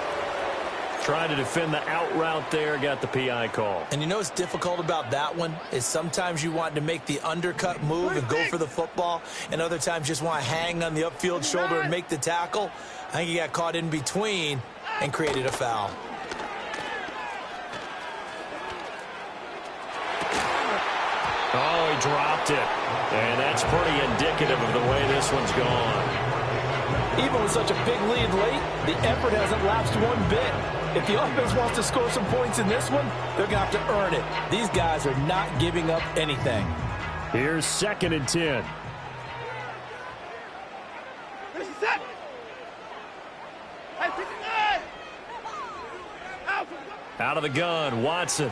Trying to defend the out route there, got the PI call. And you know what's difficult about that one is sometimes you want to make the undercut move and go for the football, and other times just want to hang on the upfield shoulder and make the tackle. I think he got caught in between and created a foul. Oh, he dropped it. And that's pretty indicative of the way this one's gone. Even with such a big lead late, the effort hasn't lapsed one bit. If the offense wants to score some points in this one, they're going to have to earn it. These guys are not giving up anything. Here's 2nd and 10. Set. Hey, 59. Out of the gun, Watson.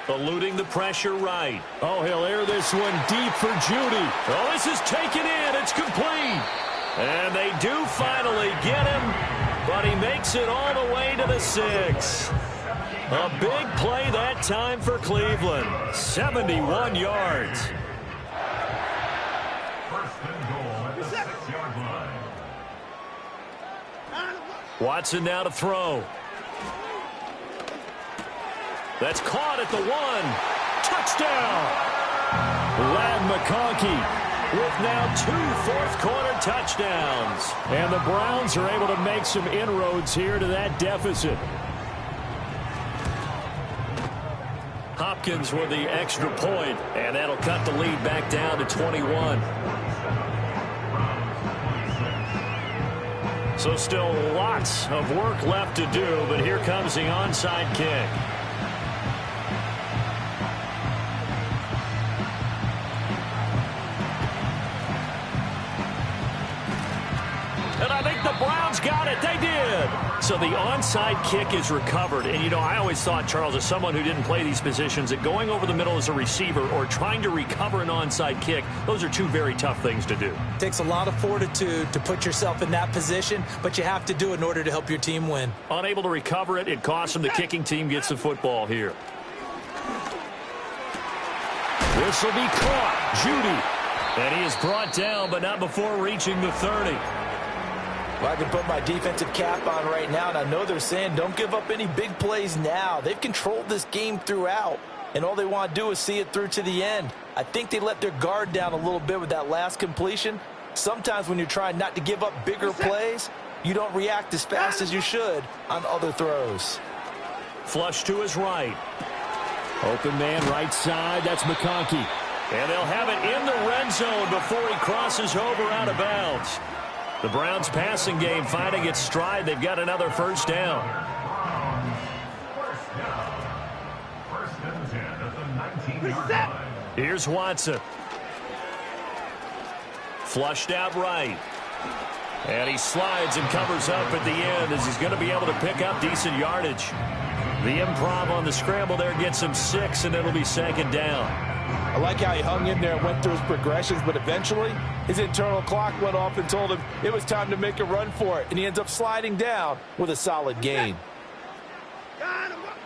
Eluding the pressure right. Oh, he'll air this one deep for Judy. Oh, this is taken in. It's complete. And they do finally get him, but he makes it all the way to the 6. A big play that time for Cleveland. 71 yards. Watson now to throw. That's caught at the 1. Touchdown! Lad McConkey with now 2 fourth-quarter touchdowns. And the Browns are able to make some inroads here to that deficit. Hopkins with the extra point, and that'll cut the lead back down to 21. So still lots of work left to do, but here comes the onside kick. And I think the Browns got it. They did. So the onside kick is recovered. And, you know, I always thought, Charles, as someone who didn't play these positions, that going over the middle as a receiver or trying to recover an onside kick, those are two very tough things to do. It takes a lot of fortitude to put yourself in that position, but you have to do it in order to help your team win. Unable to recover it, it costs them. The kicking team gets the football here. This will be caught. Judy. And he is brought down, but not before reaching the 30. Well, I can put my defensive cap on right now, and I know they're saying don't give up any big plays now. They've controlled this game throughout, and all they want to do is see it through to the end. I think they let their guard down a little bit with that last completion. Sometimes when you're trying not to give up bigger plays, you don't react as fast as you should on other throws. Flush to his right. Open man right side. That's McConkey. And they'll have it in the red zone before he crosses over out of bounds. The Browns passing game finding its stride. They've got another first down. First and 10 at the 19-yard line. Here's Watson. Flushed out right. And he slides and covers up at the end as he's going to be able to pick up decent yardage. The improv on the scramble there gets him 6, and it'll be 2nd down. I like how he hung in there and went through his progressions, but eventually his internal clock went off and told him it was time to make a run for it, and he ends up sliding down with a solid gain.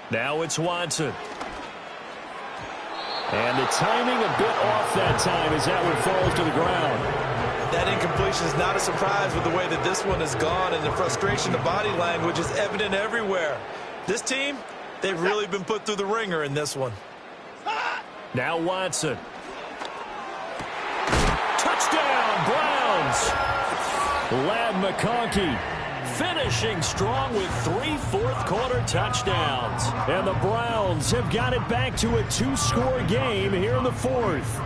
Now it's Watson. And the timing a bit off that time as that one falls to the ground. That incompletion is not a surprise with the way that this one has gone, and the frustration, the body language is evident everywhere. This team, they've really been put through the ringer in this one. Now Watson. Touchdown, Browns! Lad McConkey Finishing strong with 3 fourth-quarter touchdowns. And the Browns have got it back to a 2-score game here in the 4th.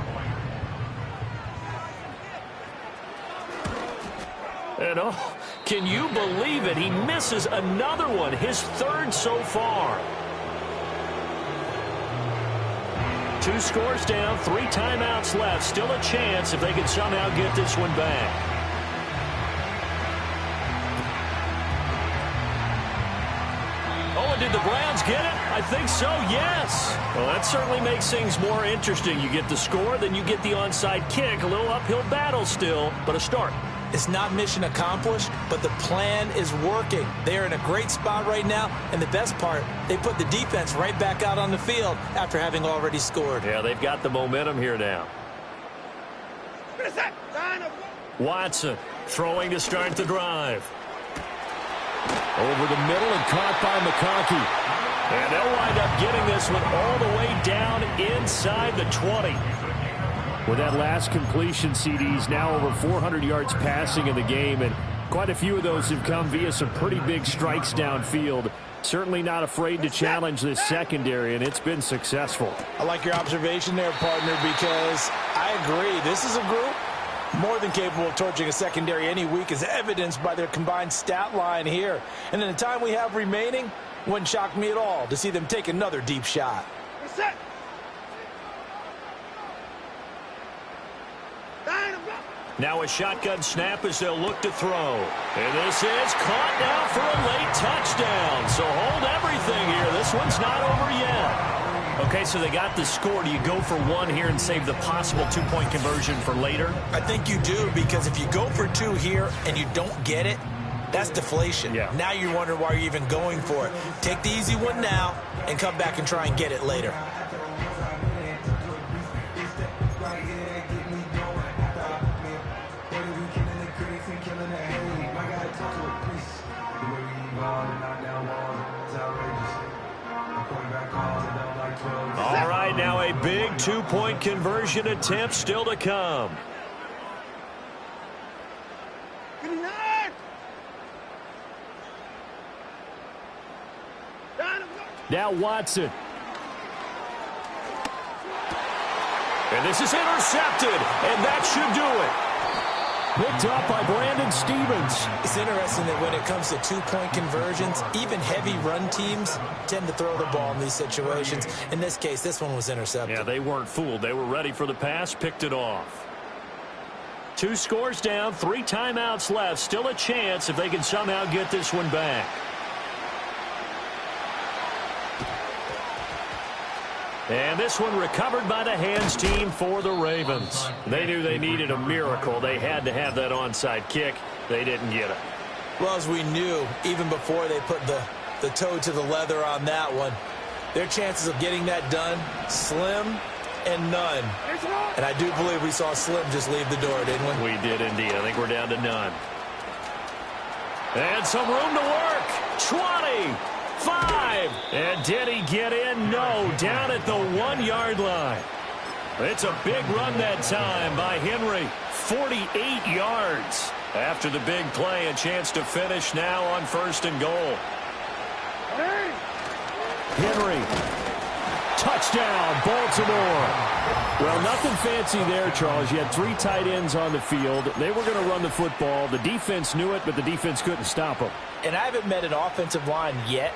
And oh, can you believe it? He misses another one, his 3rd so far. 2 scores down, 3 timeouts left. Still a chance if they can somehow get this one back. Oh, and did the Browns get it? I think so, yes. Well, that certainly makes things more interesting. You get the score, then you get the onside kick. A little uphill battle still, but a start. It's not mission accomplished, but the plan is working. They're in a great spot right now, and the best part, they put the defense right back out on the field after having already scored. Yeah, they've got the momentum here now. Watson throwing to start the drive. Over the middle and caught by McConkey. And they'll wind up getting this one all the way down inside the 20. With that last completion, CD's now over 400 yards passing in the game, and quite a few of those have come via some pretty big strikes downfield. Certainly not afraid to challenge this secondary, and it's been successful. I like your observation there, partner, because I agree. This is a group more than capable of torching a secondary any week, as evidenced by their combined stat line here. And in the time we have remaining, wouldn't shock me at all to see them take another deep shot. Now a shotgun snap as they'll look to throw. And this is caught now for a late touchdown. So hold everything here. This one's not over yet. Okay, so they got the score. Do you go for one here and save the possible two-point conversion for later? I think you do, because if you go for two here and you don't get it, that's deflation. Yeah. Now you're wondering why you're even going for it. Take the easy one now and come back and try and get it later. All right, now a big two-point conversion attempt still to come. Now Watson. And this is intercepted, and that should do it. Picked up by Brandon Stevens. It's interesting that when it comes to two-point conversions, even heavy run teams tend to throw the ball in these situations. In this case, this one was intercepted. Yeah, they weren't fooled. They were ready for the pass, picked it off. 2 scores down, 3 timeouts left. Still a chance if they can somehow get this one back. And this one recovered by the hands team for the Ravens. They knew they needed a miracle. They had to have that onside kick. They didn't get it. Well, as we knew, even before they put the toe to the leather on that one, their chances of getting that done, slim and none. And I do believe we saw Slim just leave the door, didn't we? We did indeed. I think we're down to none. And some room to work. 20. 5. And did he get in? No. Down at the 1-yard line. It's a big run that time by Henry. 48 yards. After the big play, a chance to finish now on 1st and goal. Henry. Touchdown, Baltimore. Well, nothing fancy there, Charles. You had 3 tight ends on the field. They were going to run the football. The defense knew it, but the defense couldn't stop them. And I haven't met an offensive line yet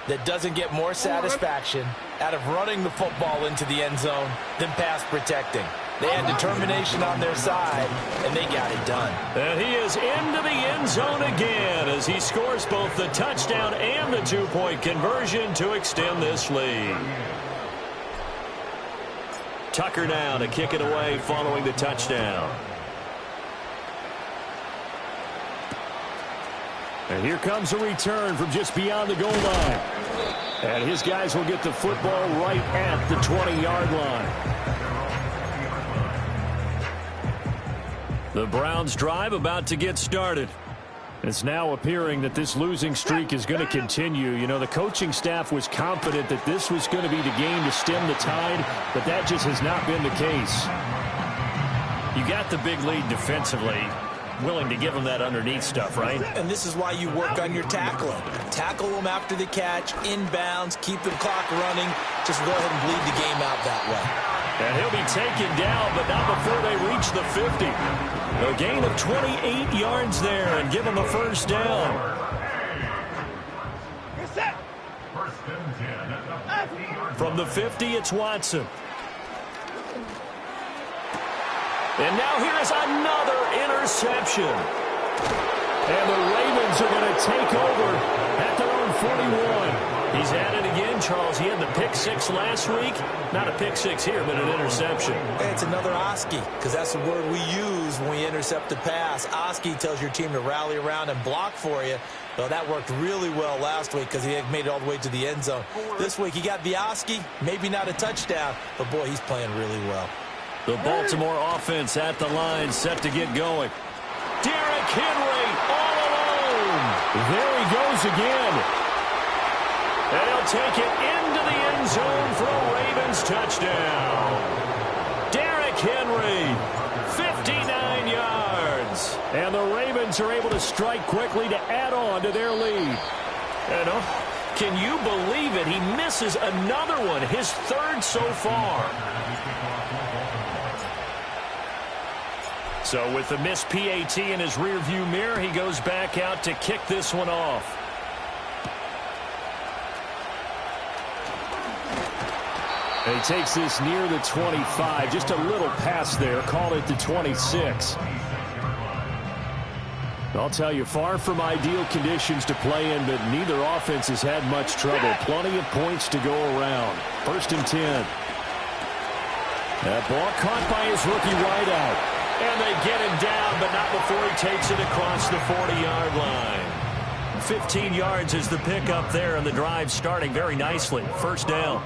that doesn't get more satisfaction out of running the football into the end zone than pass protecting. They had determination on their side, and they got it done. And he is into the end zone again as he scores both the touchdown and the 2-point conversion to extend this lead. Tucker now to kick it away following the touchdown. And here comes a return from just beyond the goal line. And his guys will get the football right at the 20-yard line. The Browns drive about to get started. It's now appearing that this losing streak is going to continue. You know, the coaching staff was confident that this was going to be the game to stem the tide, but that just has not been the case. You got the big lead defensively. Willing to give them that underneath stuff, right? And this is why you work on your tackling. Tackle them after the catch, inbounds, keep the clock running. Just go ahead and bleed the game out that way. And he'll be taken down, but not before they reach the 50. A gain of 28 yards there and give them a first down. From the 50, it's Watson. And now here is another interception. And the Ravens are going to take over at their own 41. He's at it again, Charles. He had the pick 6 last week. Not a pick 6 here, but an interception. It's another Oski, because that's the word we use when we intercept a pass. Oski tells your team to rally around and block for you. Well, that worked really well last week because he had made it all the way to the end zone. This week he got the Oski, maybe not a touchdown, but boy, he's playing really well. The Baltimore offense at the line, set to get going. Derrick Henry all alone. There he goes again. And he'll take it into the end zone for a Ravens touchdown. Derrick Henry, 59 yards. And the Ravens are able to strike quickly to add on to their lead. And can you believe it? He misses another one, his 3rd so far. So with the missed PAT in his rearview mirror, he goes back out to kick this one off. And he takes this near the 25. Just a little pass there. Call it the 26. I'll tell you, far from ideal conditions to play in, but neither offense has had much trouble. Plenty of points to go around. 1st and 10. That ball caught by his rookie wideout. And they get him down, but not before he takes it across the 40-yard line. 15 yards is the pickup there, and the drive starting very nicely. 1st down.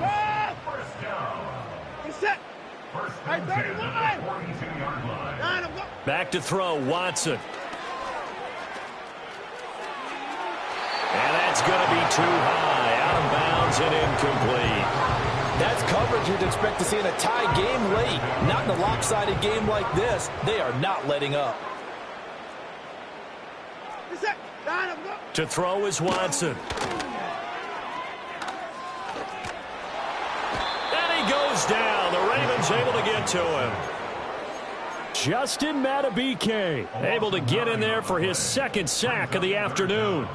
First down. Get set. First Hey, and 10 at 31. the 42-yard line. Line 'em up. Back to throw, Watson. And that's going to be too high. Out of bounds and incomplete. That's coverage you'd expect to see in a tie game late. Not in a lopsided game like this. They are not letting up. Get set. Line 'em up. To throw is Watson. And he goes down. The Ravens able to get to him. Justin Madubuike Able to get in there for his 2nd sack of the afternoon.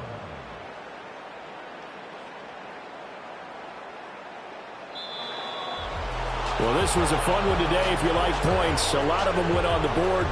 Well, this was a fun one today if you like points. A lot of them went on the board.